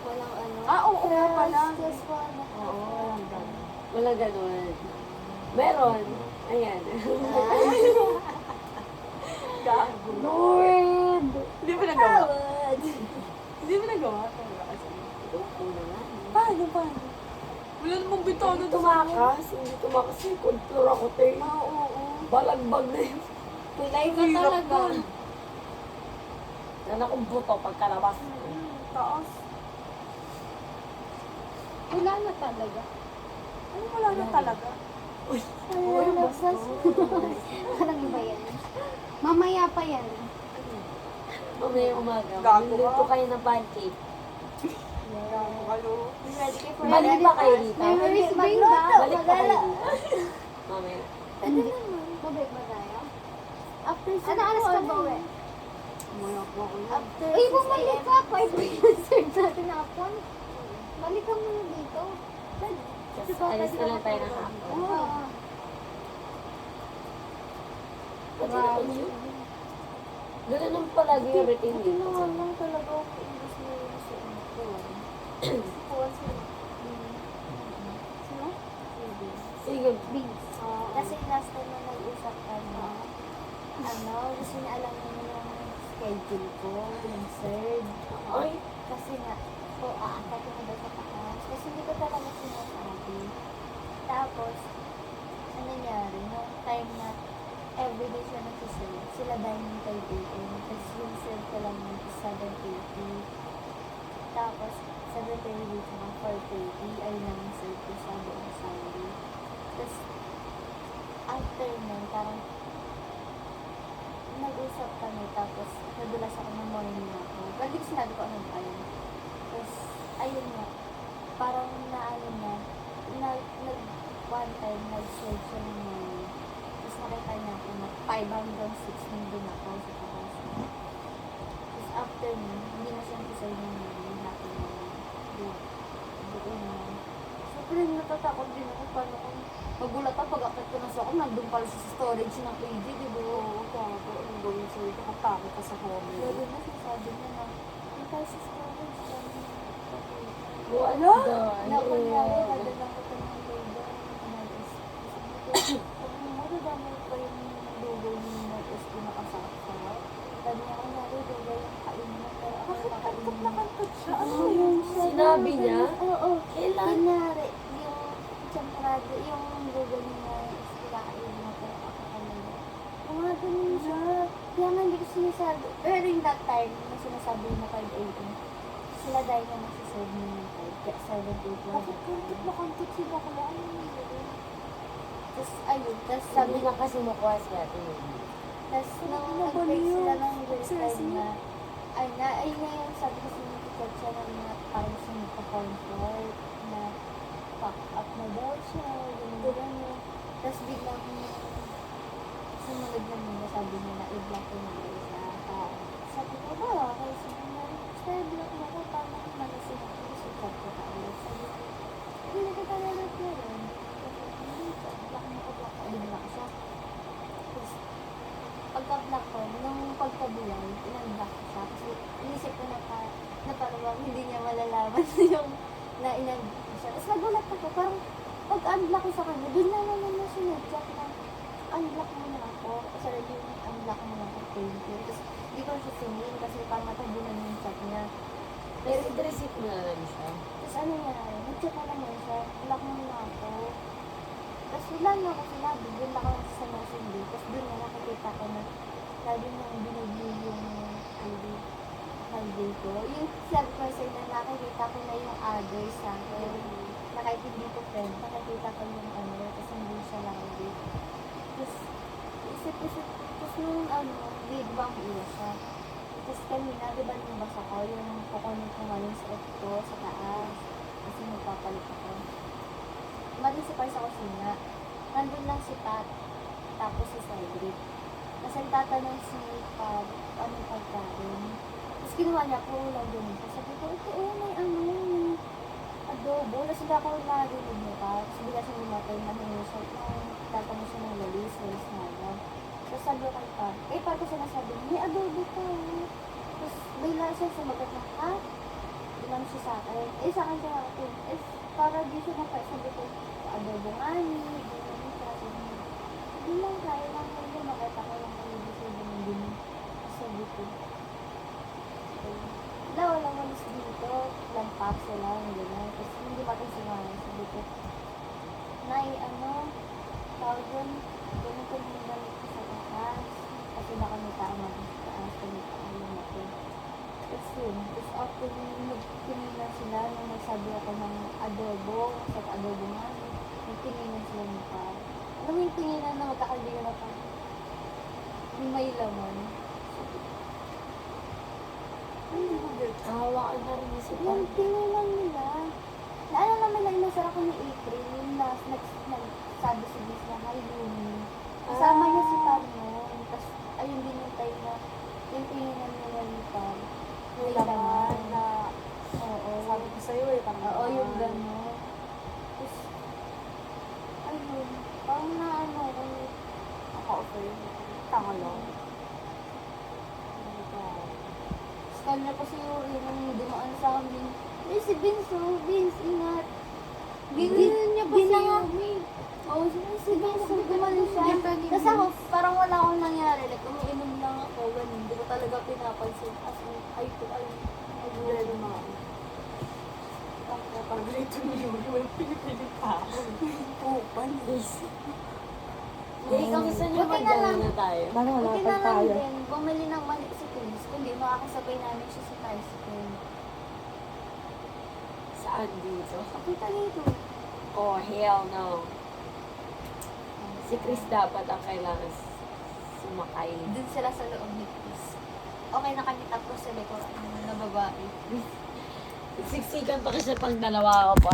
Walang ano. Ah, oo nga pala. Yes, wala. Oo. Wala ganun. Meron. Ayan. Gago. Lord! Hindi mo nagawa. Hindi mo nagawa. Talaga kasi. Una nga. Paano? Wala namang bintana Hindi doon sa akin. tumakas. Hindi tumakas. Second floor ako, te. Ah, oo. Balagbag na yun. Tulay ka Hirap talaga. na. Sana kung buto pagkalabas. Taas. Wala na talaga. Ano wala na talaga? Uy, bastos. Parang iba yan. Mamaya pa yan. Mamaya umaga. Gago ka. Luto kayo ng pancake. Kalo. Ready kayo for Balik ba kayo dito? Memories ba yun? Balik pa kayo dito. Mamaya. Pwede naman. Mabalik ba tayo? After 6 ano oras ka ba uwi? After 6 Uy, bumalik ka. 5 minutes natin na hapon. Balik ka muna dito. Tapos alis na lang tayo ng hapon. Oo. Pati naman yun. Ganun naman palagi yung routine dito. lang talaga ako imbis na yun sa ko. Sino? Sige. Beans. Kasi last time na nag-usap kami, gusto niya alam niya yung schedule ko, yung third. Ay, Kasi nga, aakatin ko daw sa taas. Kasi hindi ko talaga sinasabi. Tapos, ano nangyari, nung time na everyday siya nagsiserve, sila dining 5 a.m. Tapos yung serve ko lang yun is 7:30. Tapos, 7:30 dito ng 4:30 ay nang serve ko sa buong Sunday. Tapos, after nun, parang nag-usap kami, tapos nadulas ako ng morning ako. Well, di sinabi ko ano ba yun. Tapos, ayun nga, parang naano na, one time, nag-search siya ng morning. Tapos nakita niya ako na 5 hanggang 6 nandun ako sa taas. Tapos after nun, hindi na siya nag-search ng morning, happy na yun. Doon na. Sobrang natatakot din ako, paano kung magulat ako pag-akit ko na sa ako, nandun pala siya sa storage ng KG, di ba? Oo, gago. Anong gawin sa'yo? Kapakit ka sa home. Lalo na sinasabi niya na, hindi tayo sa storage, lalo na ano? na kunyari, nadalang ko ito ng logo ng NLS. Sabi mo, madadamay pa yung logo ng NLS ko nakasaksa. Sabi niya, kunyari, logo yung kain mo, pero ako kakainin mo. siya. Ano Oo, yun? Sinabi niya? Oo. Kailan? Kunyari, yung champrado, yung logo niya is kinakain mo, pero ako kakainin mo. Mga ganun siya. Kaya nga hindi ko sinasabi. Pero in that time, nung sinasabi na 5 a.m., sila dahil nga nagsiserve mo ng 5, kaya 7 to 12. Bakit kantot na kantot si bakla? Ano yun? Tapos, ayun, tapos Sabi sabi na kasi makuha si ate yun. tapos nung nag-break sila ng reply na, ayun nga yung sabi kasi ng teacher siya na mga parang siya nagpa-comfort, na pack up na daw siya, gano'n. Tapos biglang sumunod na nila, sabi niya na i-block ko na daw siya. Sabi ko ba, kasi sabi niya, sir, block mo ko, paano kung malasing ako, so chat ko ka ulit. Sabi ko, hindi kita nalat na rin. Sabi ko, hindi, block mo ko, block ko. Block siya. Tapos, pagka-block ko, nung pagkabilay, in-unblock ko siya. Kasi inisip ko na parang hindi niya malalaman yung na in-unblock ko siya. Tapos nagulat ako, parang pag-unblock ko sa kanya, doon na naman na sinadyak na unblock mo na ako. Kasi yung unblock mo na ako, thank you. Tapos hindi ko siya singin kasi parang matabunan yung chat niya. Pero i-receive mo na lang siya. Tapos ano niya, nag-chat na naman siya, block mo na ako. Tapos wala na ako sinabi, doon ako sa messenger. Tapos doon na nakikita ko na lagi nang binigay yung holiday ko. Yung sabi ko sa'yo na nakikita ko na yung others sa akin. Na kahit hindi ko friend, nakikita ko yung tapos hindi siya lagi. Tapos isip-isip, tapos nung grade bang iya siya. Tapos kanina, di ba nung basa ko, yung kukunin ko nga yung suot ko sa taas. Kasi magpapalit ako. Marin si Pars sa kusina. Nandun lang si Pat. Tapos si Cedric. Kasi tatanong si Pat, anong pagkain. Tapos kinuha niya ko ulam doon. Sabi ko, ito may may adobo. Tapos hindi ako narinig mo pa. Tapos bigla siya lumatay na hingi siya. Tatanong siya ng lalis na lang. Tapos sabi ko kay Pat, Pat ko sinasabi, may adobo ka. Tapos bigla siya sumagot na, ha? Bilang siya sa akin. Sa akin siya ako. Para di siya sabi ko, adobo nga ni, gano'n siya. Hindi lang kaya lang kayo, makita ko lang kayo dito yung din. Sabi ko, wala malis dito, lampak sila, gano'n. Tapos hindi pa tayo singalan. Sabi ko, Nay, tawag yun, ganun ko yung gamit ko sa taas. Kasi baka may tao na sa taas, kung may tao yung natin. nagtinginan sila nung nagsabi ako ng adobo, sa adobo nga, nagtinginan sila ng par. Alam mo yung tinginan na magkakaibigan na pa? Yung may laman. Kahawakan na rin si Yung tinginan nila. Naalala naman na inasar ako ni April, yung nagsabi si Bis na, "Hi, Lumi." Kasama niya si Pam noon. Tapos, ayun din yung time na yung tinginan nila ni Pam. May laman na, oo. Sabi ko sa'yo eh, parang Oo, yung gano'n. Tapos, ayun, parang na ano, kung naka-offer. Tanga lang. Tapos kanya pa si Yuri nung dumaan sa amin. Eh, si Vince, oh, Vince, ingat. Ginilan niya pa si Yuri. Oo, si Vince, gumaling siya. Tapos ako, parang wala akong nangyari. Like, umiinom lang ako, ganun. Hindi ko talaga pinapansin. As in, ay, Lalo mga parang ganito niyo, walang pinipilit ka ako. Oo, panis. Hindi, kung gusto niyo Buti na lang. mag na tayo. Parang Buti na lang din, bumili ng mali si Chris. Kundi makakasabay namin siya sa tricycle. Saan dito? Pakita dito. Oh, hell no. Si Chris dapat ang kailangan sumakay. Dun sila sa loob ni Chris. Okay na kami tapos sa likuran na babae. Siksikan pa kasi pang dalawa ako pa.